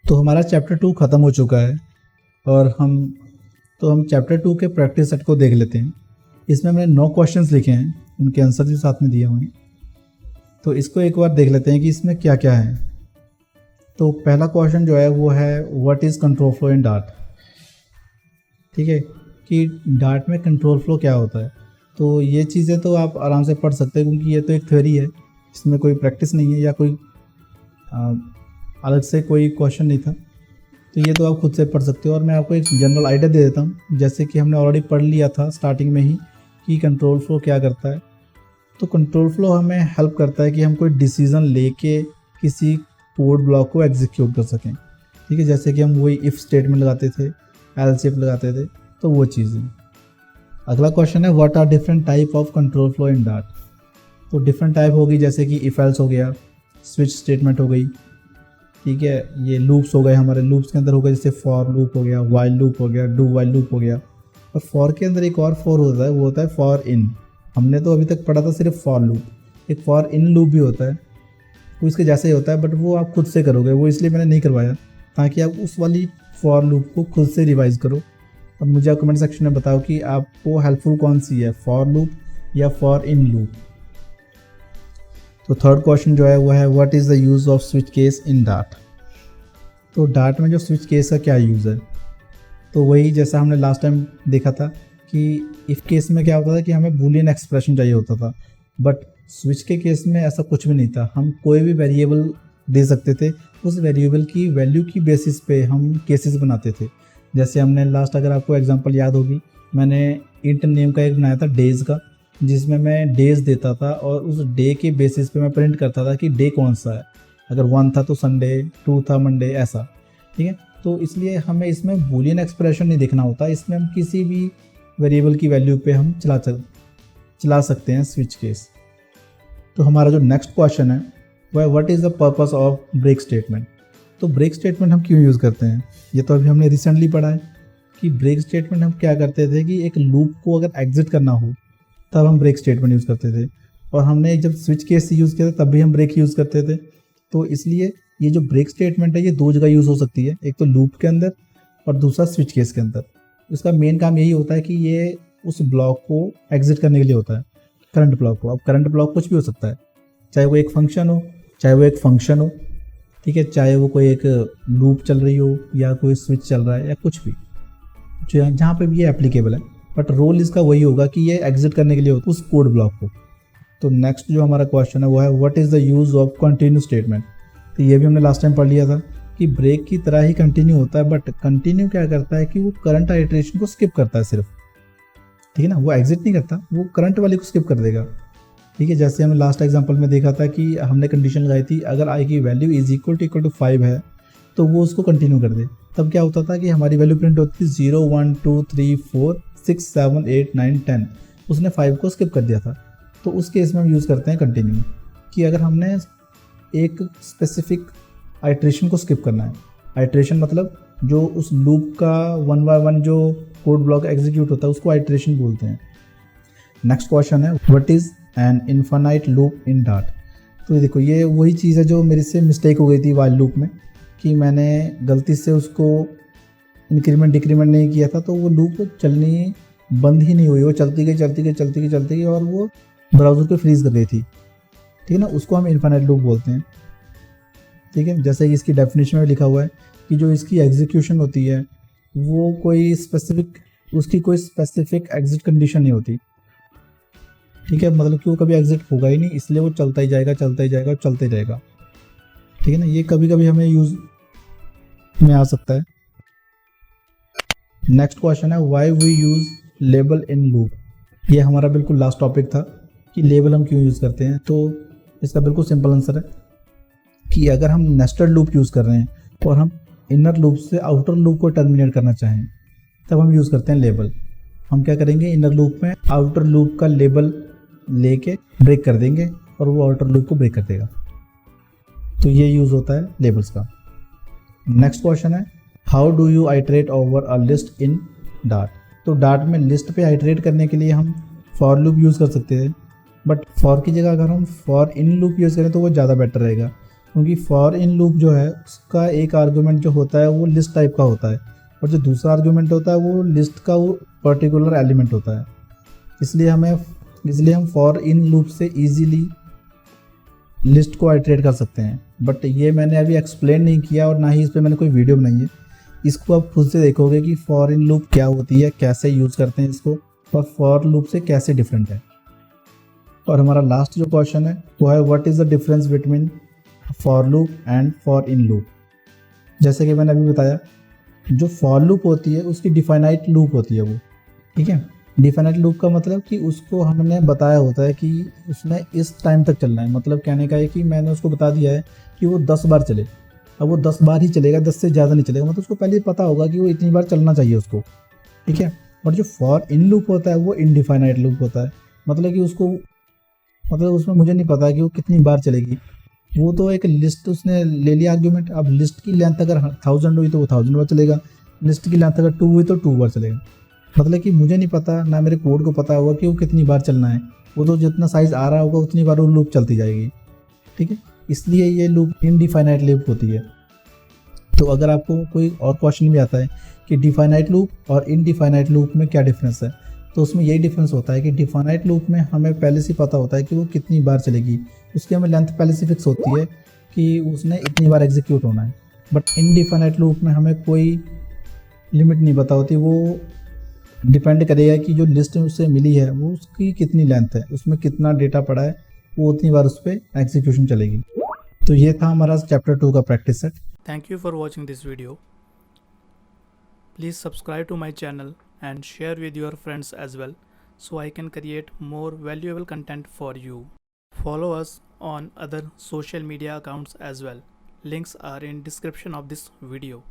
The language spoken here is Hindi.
तो हमारा चैप्टर 2 ख़त्म हो चुका है और हम चैप्टर 2 के प्रैक्टिस सेट को देख लेते हैं। इसमें मैंने 9 क्वेश्चंस लिखे हैं, उनके आंसर भी साथ में दिए हुए हैं। तो इसको एक बार देख लेते हैं कि इसमें क्या क्या है। तो पहला क्वेश्चन जो है वो है what is control flow in dart. ठीक है, कि डार्ट में कंट्रोल फ्लो क्या होता है। तो ये चीज़ें तो आप आराम से पढ़ सकते हैं क्योंकि ये तो एक थ्योरी है, इसमें कोई प्रैक्टिस नहीं है या कोई अलग से कोई क्वेश्चन नहीं था। तो ये तो आप खुद से पढ़ सकते हो और मैं आपको एक जनरल आइडिया दे देता हूँ, जैसे कि हमने ऑलरेडी पढ़ लिया था स्टार्टिंग में ही कि कंट्रोल फ्लो क्या करता है। तो कंट्रोल फ्लो हमें हेल्प करता है कि हम कोई डिसीज़न लेके किसी कोड ब्लॉक को एग्जीक्यूट कर सकें। ठीक है, जैसे कि हम वही इफ़ स्टेटमेंट लगाते थे, एल्स इफ लगाते थे, तो वो चीज़ें। अगला क्वेश्चन है what are different type of control flow in Dart. तो डिफरेंट टाइप होगी, जैसे कि इफ एल्स हो गया, स्विच स्टेटमेंट हो गई। ठीक है, ये लूप्स हो गए, हमारे लूप्स के अंदर हो गए, जैसे फॉर लूप हो गया, वाइल लूप हो गया, डू वाइल लूप हो गया। और फॉर के अंदर एक और फॉर होता है, वो होता है फॉर इन। हमने तो अभी तक पढ़ा था सिर्फ फॉर लूप, एक फॉर इन लूप भी होता है, वो इसके जैसे ही होता है, बट वो आप खुद से करोगे, वो इसलिए मैंने नहीं करवाया ताकि आप उस वाली फॉर लूप को खुद से रिवाइज करो। और मुझे आप कमेंट सेक्शन में बताओ कि आपको हेल्पफुल कौन सी है, फॉर लूप या फॉर इन लूप। तो थर्ड क्वेश्चन जो है वो है what is the use off switch case in Dart. तो डार्ट में जो स्विच केस का क्या यूज़ है, तो वही जैसा हमने लास्ट टाइम देखा था कि इफ़ केस में क्या होता था कि हमें बूलियन एक्सप्रेशन चाहिए होता था, बट स्विच के केस में ऐसा कुछ भी नहीं था। हम कोई भी वेरिएबल दे सकते थे, उस वेरिएबल की वैल्यू की बेसिस पे हम केसेस बनाते थे। जैसे हमने लास्ट, अगर आपको एग्जांपल याद होगी, मैंने इंट नेम का एक बनाया था डेज़ का, जिसमें मैं डेज़ देता था और उस डे के बेसिस पे मैं प्रिंट करता था कि डे कौन सा है। अगर 1 था तो संडे, 2 था मंडे, ऐसा। ठीक है, तो इसलिए हमें इसमें बूलियन एक्सप्रेशन नहीं देखना होता, इसमें हम किसी भी वेरिएबल की वैल्यू पे हम चला सकते हैं स्विच केस। तो हमारा जो नेक्स्ट क्वेश्चन है वह what is the purpose of break statement. तो ब्रेक स्टेटमेंट हम क्यों यूज़ करते हैं, ये तो अभी हमने रिसेंटली पढ़ा है कि ब्रेक स्टेटमेंट हम क्या करते थे कि एक लूप को अगर एग्जिट करना हो तब हम ब्रेक स्टेटमेंट यूज़ करते थे। और हमने जब स्विच केस यूज़ किया था तब भी हम ब्रेक यूज़ करते थे। तो इसलिए ये जो ब्रेक स्टेटमेंट है ये 2 जगह यूज़ हो सकती है, एक तो लूप के अंदर और दूसरा स्विच केस के अंदर। इसका मेन काम यही होता है कि ये उस ब्लॉक को एग्जिट करने के लिए होता है, करंट ब्लॉक को। अब करंट ब्लॉक कुछ भी हो सकता है, चाहे वो एक फंक्शन हो, चाहे वो एक फंक्शन हो, ठीक है, चाहे वो कोई एक लूप चल रही हो या कोई स्विच चल रहा है या कुछ भी, जहाँ पे भी ये एप्लीकेबल है। बट रोल इसका वही होगा कि ये एग्जिट करने के लिए होता है उस कोड ब्लॉक को। तो नेक्स्ट जो हमारा क्वेश्चन है वो है what is the use of continue statement. तो ये भी हमने लास्ट टाइम पढ़ लिया था कि ब्रेक की तरह ही कंटिन्यू होता है, बट कंटिन्यू क्या करता है कि वो करंट आइटरेशन को स्किप करता है सिर्फ। ठीक है ना, वो एग्जिट नहीं करता, वो करंट वाली को स्किप कर देगा। ठीक है, जैसे हमने लास्ट एग्जांपल में देखा था कि हमने कंडीशन लगाई थी अगर आई की वैल्यू इज इक्वल टू 5 है तो वो उसको कंटिन्यू कर दे। तब क्या होता था कि हमारी वैल्यू प्रिंट होती थी 0 1 2 3 4 6 7 8 9 10, उसने 5 को स्किप कर दिया था। तो उस केस में हम यूज़ करते हैं कंटिन्यू, कि अगर हमने एक स्पेसिफिक आइट्रेशन को स्किप करना है। आइट्रेशन मतलब जो उस लूप का 1 बाय 1 जो कोड ब्लॉक एग्जीक्यूट होता है उसको आइट्रेशन बोलते हैं। नेक्स्ट क्वेश्चन है what is an infinite loop in Dart. तो ये देखो, ये वही चीज़ है जो मेरे से मिस्टेक हो गई थी वाइल लूप में, कि मैंने गलती से उसको इंक्रीमेंट डिक्रीमेंट नहीं किया था, तो वो लूप चलनी बंद ही नहीं हुई, वो चलती गई और वो ब्राउज़र को फ्रीज़ कर गई थी। ठीक है ना, उसको हम इनफाइनाइट लूप बोलते हैं। ठीक है, जैसे कि इसकी डेफिनेशन में लिखा हुआ है कि जो इसकी एग्जीक्यूशन होती है वो उसकी कोई स्पेसिफिक एग्जिट कंडीशन नहीं होती। ठीक है, मतलब कि वो कभी एग्जिट होगा ही नहीं, इसलिए वो चलता ही जाएगा और चलते रहेगा। ठीक है ना, ये कभी कभी हमें यूज़ में आ सकता है। नेक्स्ट क्वेश्चन है why we use label in loop. ये हमारा बिल्कुल लास्ट टॉपिक था कि लेबल हम क्यों यूज़ करते हैं। तो इसका बिल्कुल सिंपल आंसर है कि अगर हम नेस्टेड लूप यूज़ कर रहे हैं और हम इनर लूप से आउटर लूप को टर्मिनेट करना चाहें तब हम यूज़ करते हैं लेबल। हम क्या करेंगे, इनर लूप में आउटर लूप का लेबल लेके ब्रेक कर देंगे और वो आउटर लूप को ब्रेक कर देगा। तो ये यूज़ होता है लेबल्स का। नेक्स्ट क्वेश्चन है how do you iterate over a list in Dart. तो डार्ट में लिस्ट पे आइट्रेट करने के लिए हम फॉर लूप यूज़ कर सकते थे, बट फॉर की जगह अगर हम फॉर इन लूप यूज़ करें तो वो ज़्यादा बेटर रहेगा, क्योंकि फॉर इन लूप जो है उसका एक आर्गुमेंट जो होता है वो लिस्ट टाइप का होता है, और जो दूसरा आर्गुमेंट होता है वो लिस्ट का वो पर्टिकुलर एलिमेंट होता है। इसलिए हम फॉर इन लूप से इजीली लिस्ट को आइटरेट कर सकते हैं। बट ये मैंने अभी एक्सप्लेन नहीं किया और ना ही इस पर मैंने कोई वीडियो बनाई है। इसको आप खुद से देखोगे कि फॉर इन लूप क्या होती है, कैसे यूज़ करते हैं इसको, और फॉर लूप से कैसे डिफरेंट है। और हमारा लास्ट जो क्वेश्चन है वो है what is the difference between for loop and for in loop. जैसे कि मैंने अभी बताया, जो फॉर लूप होती है उसकी डिफाइनाइट लूप होती है वो, ठीक है। डिफाइनाइट लूप का मतलब कि उसको हमने बताया होता है कि उसमें इस टाइम तक चलना है। मतलब कहने का है कि मैंने उसको बता दिया है कि वो 10 बार चले, अब वो 10 बार ही चलेगा, 10 से ज़्यादा नहीं चलेगा। मतलब उसको पहले पता होगा कि वो इतनी बार चलना चाहिए उसको, ठीक है। और जो फॉर इन लूप होता है वो इनडिफाइनाइट लूप होता है। मतलब कि उसमें मुझे नहीं पता कि वो कितनी बार चलेगी। वो तो एक लिस्ट उसने ले लिया आर्ग्यूमेंट। अब लिस्ट की लेंथ अगर 1000 हुई तो वो 1000 बार चलेगा, लिस्ट की लेंथ अगर 2 हुई तो 2 बार चलेगा। मतलब कि मुझे नहीं पता, ना मेरे कोड को पता होगा कि वो कितनी बार चलना है। वो तो जितना साइज़ आ रहा होगा उतनी बार वो लूप चलती जाएगी, ठीक है। इसलिए ये लूप इनडिफाइनाइट लूप होती है। तो अगर आपको कोई और क्वेश्चन भी आता है कि डिफाइनाइट लूप और इनडिफाइनाइट लूप में क्या डिफरेंस है, तो उसमें यही डिफरेंस होता है कि डिफाइनाइट लूप में हमें पहले से पता होता है कि वो कितनी बार चलेगी, उसकी हमें लेंथ पहले से फिक्स होती है कि उसने इतनी बार एग्जीक्यूट होना है। बट इनडिफाइनाइट लूप में हमें कोई लिमिट नहीं पता होती। वो डिपेंड करेगा कि जो लिस्ट उससे मिली है वो उसकी कितनी लेंथ है, उसमें कितना डेटा पड़ा है, वो उतनी बार उस पर एग्जीक्यूशन चलेगी। तो ये था हमारा चैप्टर 2 का practice set. Thank you for watching this video. Please subscribe to my channel and share with your friends as well, so I can create more valuable content for you. Follow us on other social media accounts as well. Links are in description of this video.